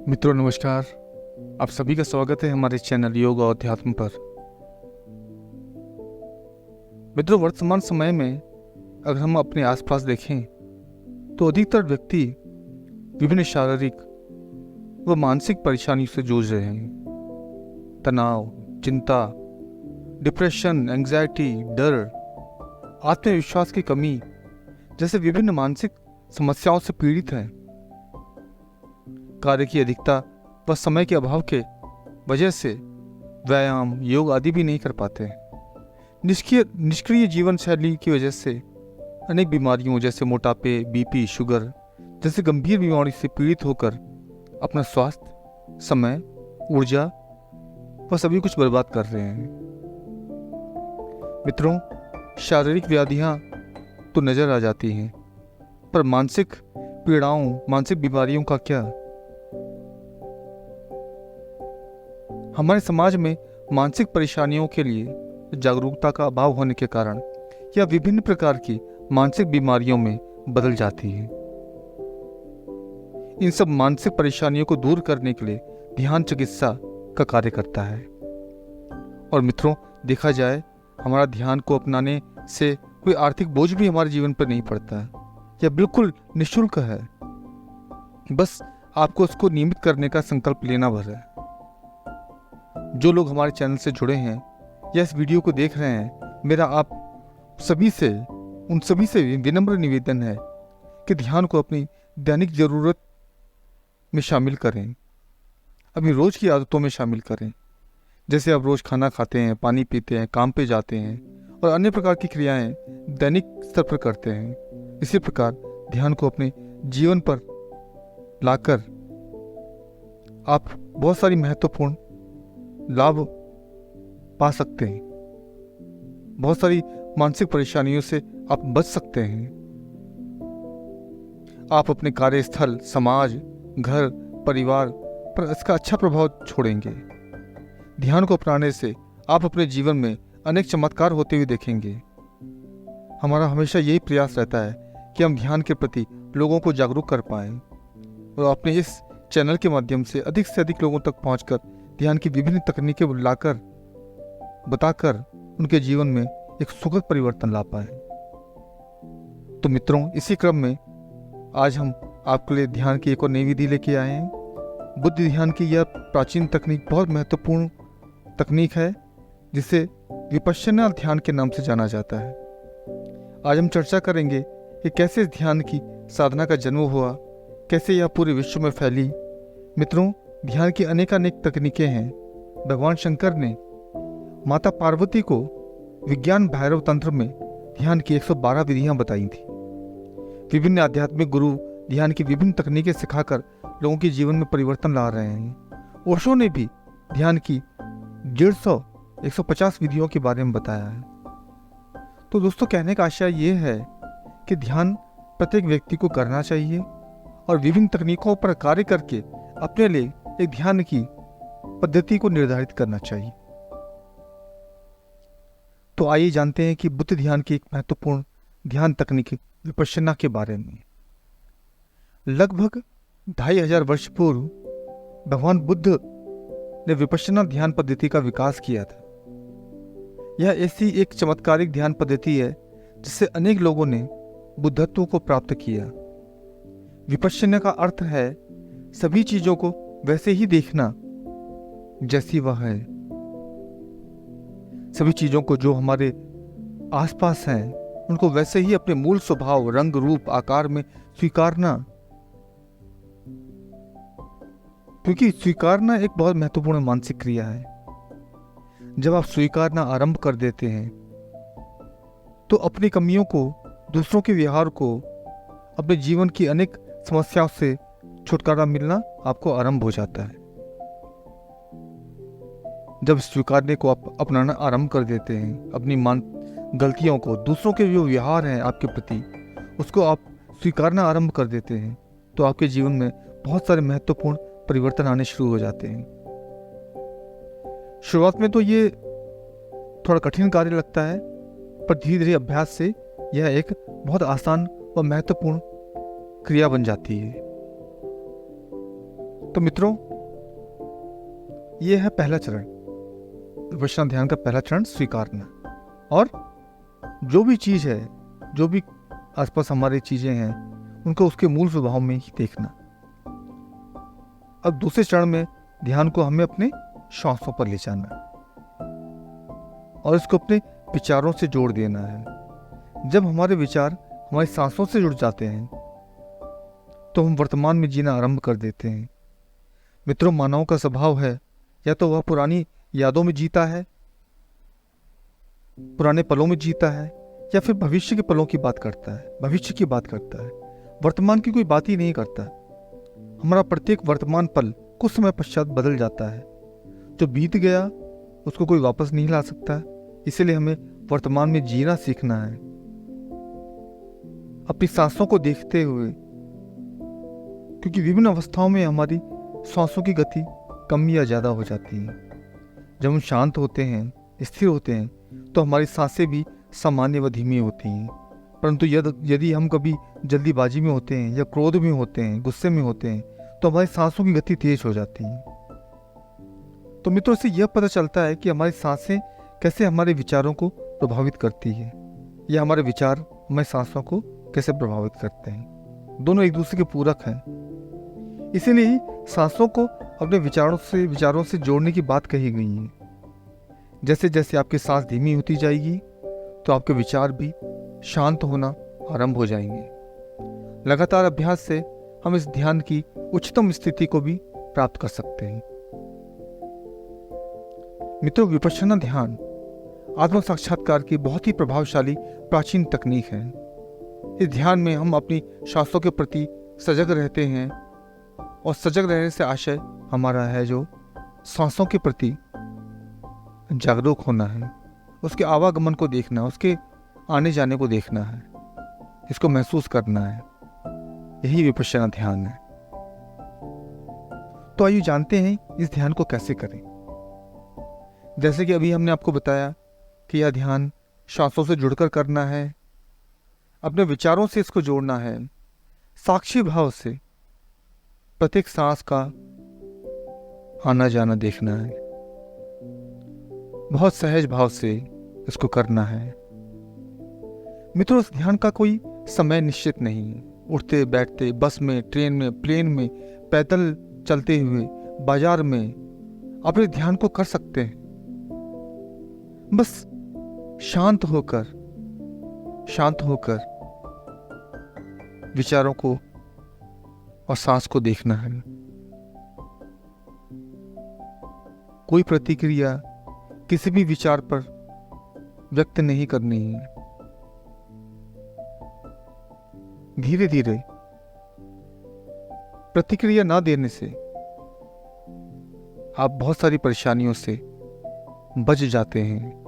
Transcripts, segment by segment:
मित्रों नमस्कार। आप सभी का स्वागत है हमारे चैनल योग और अध्यात्म पर। मित्रों, वर्तमान समय में अगर हम अपने आसपास देखें तो अधिकतर व्यक्ति विभिन्न शारीरिक व मानसिक परेशानियों से जूझ रहे हैं। तनाव, चिंता, डिप्रेशन, एंग्जाइटी, डर, आत्मविश्वास की कमी जैसे विभिन्न मानसिक समस्याओं से पीड़ित हैं। कार्य की अधिकता व समय के अभाव के वजह से व्यायाम, योग आदि भी नहीं कर पाते। निष्क्रिय जीवन शैली की वजह से अनेक बीमारियों जैसे मोटापे, बीपी, शुगर जैसे गंभीर बीमारी से पीड़ित होकर अपना स्वास्थ्य, समय, ऊर्जा व सभी कुछ बर्बाद कर रहे हैं। मित्रों, शारीरिक व्याधियां तो नजर आ जाती हैं, पर मानसिक पीड़ाओं, मानसिक बीमारियों का क्या? हमारे समाज में मानसिक परेशानियों के लिए जागरूकता का अभाव होने के कारण यह विभिन्न प्रकार की मानसिक बीमारियों में बदल जाती है। इन सब मानसिक परेशानियों को दूर करने के लिए ध्यान चिकित्सा का कार्य करता है। और मित्रों, देखा जाए हमारा ध्यान को अपनाने से कोई आर्थिक बोझ भी हमारे जीवन पर नहीं पड़ता है। यह बिल्कुल निःशुल्क है। बस आपको उसको नियमित करने का संकल्प लेना भर है। जो लोग हमारे चैनल से जुड़े हैं या इस वीडियो को देख रहे हैं, मेरा उन सभी से विनम्र निवेदन है कि ध्यान को अपनी दैनिक जरूरत में शामिल करें, अपनी रोज की आदतों में शामिल करें। जैसे आप रोज खाना खाते हैं, पानी पीते हैं, काम पे जाते हैं और अन्य प्रकार की क्रियाएं दैनिक स्तर पर करते हैं, इसी प्रकार ध्यान को अपने जीवन पर लाकर आप बहुत सारी महत्वपूर्ण लाभ पा सकते हैं। बहुत सारी मानसिक परेशानियों से आप बच सकते हैं। आप अपने कार्यस्थल, समाज, घर, परिवार पर इसका अच्छा प्रभाव छोड़ेंगे। ध्यान को अपनाने से आप अपने जीवन में अनेक चमत्कार होते हुए देखेंगे। हमारा हमेशा यही प्रयास रहता है कि हम ध्यान के प्रति लोगों को जागरूक कर पाएं और अपने इस चैनल के माध्यम से अधिक लोगों तक पहुंचकर ध्यान की विभिन्न तकनीकें लाकर, बताकर उनके जीवन में एक सुखद परिवर्तन ला पाए। तो मित्रों, इसी क्रम में आज हम आपके लिए ध्यान की एक और नई विधि लेके आए हैं। बुद्ध ध्यान की यह प्राचीन तकनीक बहुत महत्वपूर्ण तकनीक है, जिसे विपश्यना ध्यान के नाम से जाना जाता है। आज हम चर्चा करेंगे कि कैसे इस ध्यान की साधना का जन्म हुआ, कैसे यह पूरे विश्व में फैली। मित्रों, ध्यान की अनेकानेक तकनीकें हैं। भगवान शंकर ने माता पार्वती को विज्ञान भैरव तंत्र में ध्यान की 112 विधियां बताई थी। विभिन्न आध्यात्मिक गुरु ध्यान की विभिन्न तकनीकें सिखाकर लोगों के जीवन में परिवर्तन ला रहे हैं। ओशो ने भी ध्यान की 150 विधियों के बारे में बताया है। तो दोस्तों, कहने का आशय ये है कि ध्यान प्रत्येक व्यक्ति को करना चाहिए और विभिन्न तकनीकों पर कार्य करके अपने लिए एक ध्यान की पद्धति को निर्धारित करना चाहिए। तो आइए जानते हैं कि बुद्ध ध्यान की एक महत्वपूर्ण ध्यान तकनीक विपश्यना के बारे में। लगभग 2500 वर्ष पूर्व भगवान बुद्ध ने विपश्यना ध्यान पद्धति का विकास किया था। यह ऐसी एक चमत्कारिक ध्यान पद्धति है जिससे अनेक लोगों ने बुद्धत्व को प्राप्त किया। विपश्यना का अर्थ है सभी चीजों को वैसे ही देखना जैसी वह है। सभी चीजों को जो हमारे आसपास हैं उनको वैसे ही अपने मूल स्वभाव, रंग, रूप, आकार में स्वीकारना, क्योंकि स्वीकारना एक बहुत महत्वपूर्ण मानसिक क्रिया है। जब आप स्वीकारना आरंभ कर देते हैं तो अपनी कमियों को, दूसरों के व्यवहार को, अपने जीवन की अनेक समस्याओं से छुटकारा मिलना आपको आरंभ हो जाता है। जब स्वीकारने को आप अपनाना आरंभ कर देते हैं, अपनी गलतियों को, दूसरों के जो व्यवहार हैं आपके प्रति, उसको आप स्वीकारना आरंभ कर देते हैं, तो आपके जीवन में बहुत सारे महत्वपूर्ण परिवर्तन आने शुरू हो जाते हैं। शुरुआत में तो ये थोड़ा कठिन कार्य लगता है, पर धीरे धीरे अभ्यास से यह एक बहुत आसान व महत्वपूर्ण क्रिया बन जाती है। तो मित्रों, ये है पहला चरण, विपश्यना ध्यान का पहला चरण, स्वीकारना। और जो भी चीज है, जो भी आसपास हमारी चीजें हैं, उनको उसके मूल स्वभाव में ही देखना। अब दूसरे चरण में ध्यान को हमें अपने श्वासों पर ले जाना और इसको अपने विचारों से जोड़ देना है। जब हमारे विचार हमारी सांसों से जुड़ जाते हैं तो हम वर्तमान में जीना आरंभ कर देते हैं। मित्रों, मानव का स्वभाव है या तो वह पुरानी यादों में जीता है, पुराने पलों में जीता है, या फिर भविष्य के पलों की बात करता है, भविष्य की बात करता है, वर्तमान की कोई बात ही नहीं करता। हमारा प्रत्येक वर्तमान पल कुछ समय पश्चात बदल जाता है। जो बीत गया उसको कोई वापस नहीं ला सकता, इसलिए हमें वर्तमान में जीना सीखना है, अपनी सांसों को देखते हुए, क्योंकि विभिन्न अवस्थाओं में हमारी सांसों की गति कम या ज्यादा हो जाती है। जब हम शांत होते हैं, स्थिर होते हैं, तो हमारी सांसें भी सामान्य व धीमी होती हैं। परंतु यदि हम कभी जल्दीबाजी में होते हैं या क्रोध में होते हैं, गुस्से में होते हैं, तो हमारी सांसों की गति तेज हो जाती है। तो मित्रों, से यह पता चलता है कि हमारी सांसें कैसे हमारे विचारों को प्रभावित करती है, या हमारे विचार हमारी सांसों को कैसे प्रभावित करते हैं। दोनों एक दूसरे के पूरक हैं। इसीलिए ही सांसों को अपने विचारों से जोड़ने की बात कही गई है। जैसे जैसे आपकी सांस धीमी होती जाएगी तो आपके विचार भी शांत होना आरंभ हो जाएंगे। लगातार अभ्यास से हम इस ध्यान की उच्चतम स्थिति को भी प्राप्त कर सकते हैं। मित्रों, विपश्यना ध्यान आत्म साक्षात्कार की बहुत ही प्रभावशाली प्राचीन तकनीक है। इस ध्यान में हम अपनी सांसों के प्रति सजग रहते हैं, और सजग रहने से आशय हमारा है जो सांसों के प्रति जागरूक होना है, उसके आवागमन को देखना, उसके आने जाने को देखना है, इसको महसूस करना है। यही विपश्यना ध्यान है। तो आइए जानते हैं इस ध्यान को कैसे करें। जैसे कि अभी हमने आपको बताया कि यह ध्यान सांसों से जुड़कर करना है, अपने विचारों से इसको जोड़ना है, साक्षी भाव से प्रत्येक सांस का आना जाना देखना है, बहुत सहज भाव से इसको करना है। मित्रों, इस ध्यान का कोई समय निश्चित नहीं है। उठते बैठते, बस में, ट्रेन में, प्लेन में, पैदल चलते हुए, बाजार में आप इस ध्यान को कर सकते हैं। बस शांत होकर विचारों को और सांस को देखना है। कोई प्रतिक्रिया किसी भी विचार पर व्यक्त नहीं करनी है। धीरे धीरे प्रतिक्रिया ना देने से आप बहुत सारी परेशानियों से बच जाते हैं।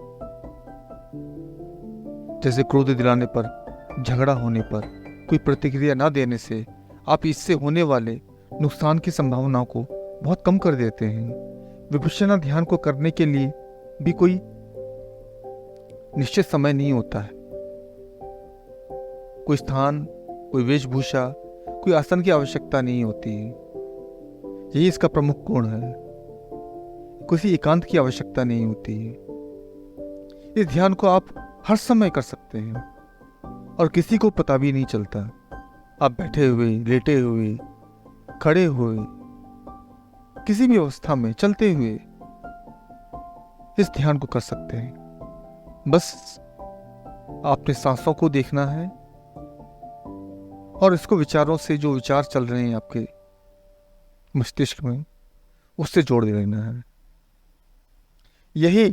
जैसे क्रोध दिलाने पर, झगड़ा होने पर कोई प्रतिक्रिया ना देने से आप इससे होने वाले नुकसान की संभावनाओं को बहुत कम कर देते हैं। विपश्यना ध्यान को करने के लिए भी कोई निश्चित समय नहीं होता है। कोई स्थान, कोई वेशभूषा, कोई आसन की आवश्यकता नहीं होती है। यही इसका प्रमुख गुण है। किसी एकांत की आवश्यकता नहीं होती है। इस ध्यान को आप हर समय कर सकते हैं और किसी को पता भी नहीं चलता। आप बैठे हुए, लेटे हुए, खड़े हुए, किसी भी अवस्था में चलते हुए इस ध्यान को कर सकते हैं। बस आपने सांसों को देखना है और इसको विचारों से, जो विचार चल रहे हैं आपके मस्तिष्क में, उससे जोड़ देना है। यही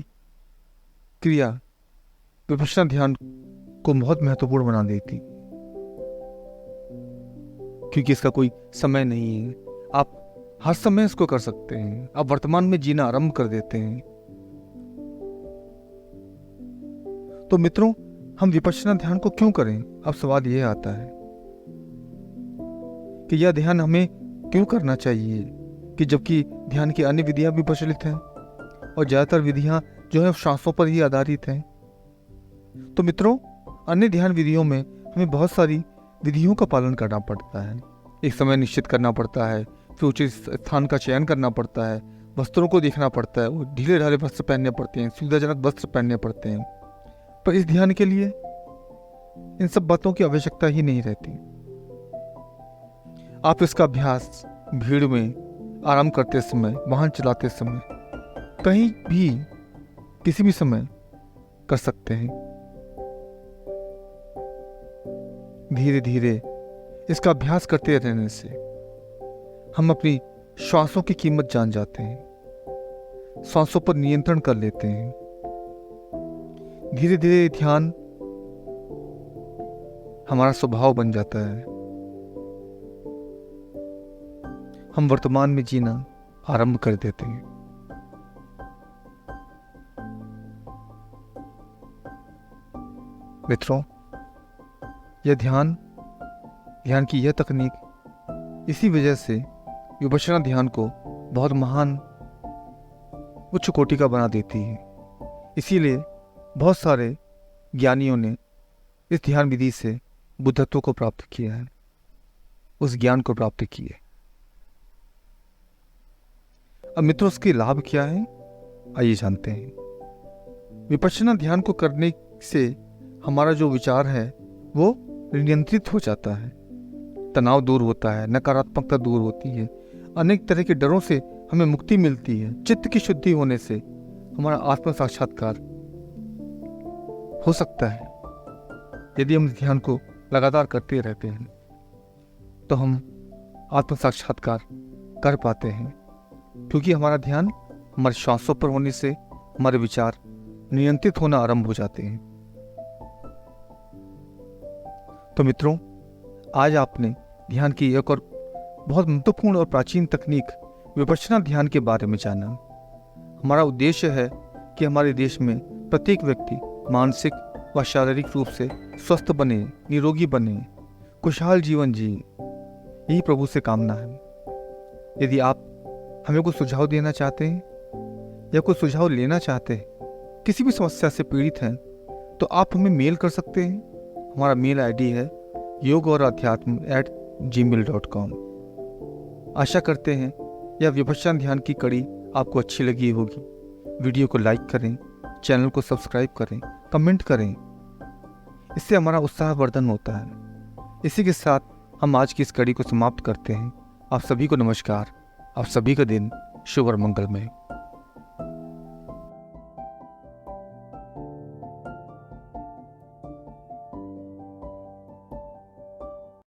क्रिया विपश्यना ध्यान को बहुत महत्वपूर्ण बना देती, क्योंकि इसका कोई समय नहीं है। आप हर समय इसको कर सकते हैं। आप वर्तमान में जीना आरंभ कर देते हैं। तो मित्रों, हम विपश्यना ध्यान को क्यों करें? अब सवाल यह आता है कि यह ध्यान हमें क्यों करना चाहिए, कि जबकि ध्यान की अन्य विधियां भी प्रचलित हैं और ज्यादातर विधियां जो है सांसों पर ही आधारित हैं। तो मित्रों, अन्य ध्यान विधियों में हमें बहुत सारी विधियों का पालन करना पड़ता है। एक समय निश्चित करना पड़ता है फिर उचित स्थान का चयन करना पड़ता है, वस्त्रों को देखना पड़ता है, वो ढीले ढाले वस्त्र पहनने पड़ते हैं, सुविधाजनक वस्त्र पहनने पड़ते हैं। पर इस ध्यान के लिए इन सब बातों की आवश्यकता ही नहीं रहती। आप इसका अभ्यास भीड़ में, आराम करते समय, वाहन चलाते समय, कहीं भी किसी भी समय कर सकते हैं। धीरे धीरे इसका अभ्यास करते रहने से हम अपनी श्वासों की कीमत जान जाते हैं, श्वासों पर नियंत्रण कर लेते हैं। धीरे धीरे ध्यान हमारा स्वभाव बन जाता है। हम वर्तमान में जीना आरंभ कर देते हैं। मित्रों, यह ध्यान की यह तकनीक इसी वजह से विपश्यना ध्यान को बहुत महान, उच्च कोटि का बना देती है। इसीलिए बहुत सारे ज्ञानियों ने इस ध्यान विधि से बुद्धत्व को प्राप्त किया है, उस ज्ञान को प्राप्त किया है। अब मित्रों, उसके लाभ क्या है, आइए जानते हैं। विपश्यना ध्यान को करने से हमारा जो विचार है वो नियंत्रित हो जाता है, तनाव दूर होता है, नकारात्मकता दूर होती है, अनेक तरह के डरों से हमें मुक्ति मिलती है। चित्त की शुद्धि होने से हमारा आत्म साक्षात्कार हो सकता है। यदि हम ध्यान को लगातार करते रहते हैं तो हम आत्म साक्षात्कार कर पाते हैं, क्योंकि हमारा ध्यान हमारे श्वासों पर होने से हमारे विचार नियंत्रित होना आरंभ हो जाते हैं। तो मित्रों, आज आपने ध्यान की एक और बहुत महत्वपूर्ण और प्राचीन तकनीक विपश्यना ध्यान के बारे में जाना। हमारा उद्देश्य है कि हमारे देश में प्रत्येक व्यक्ति मानसिक व शारीरिक रूप से स्वस्थ बने, निरोगी बने, खुशहाल जीवन जिए। यही प्रभु से कामना है। यदि आप हमें कोई सुझाव देना चाहते हैं या कोई सुझाव लेना चाहते हैं, किसी भी समस्या से पीड़ित हैं, तो आप हमें मेल कर सकते हैं। हमारा मेल आईडी है yogauraadhyatm@gmail.com। आशा करते हैं यह विपश्यना ध्यान की कड़ी आपको अच्छी लगी होगी। वीडियो को लाइक करें, चैनल को सब्सक्राइब करें, कमेंट करें, इससे हमारा उत्साहवर्धन होता है। इसी के साथ हम आज की इस कड़ी को समाप्त करते हैं। आप सभी को नमस्कार। आप सभी का दिन शुभ और मंगलमय।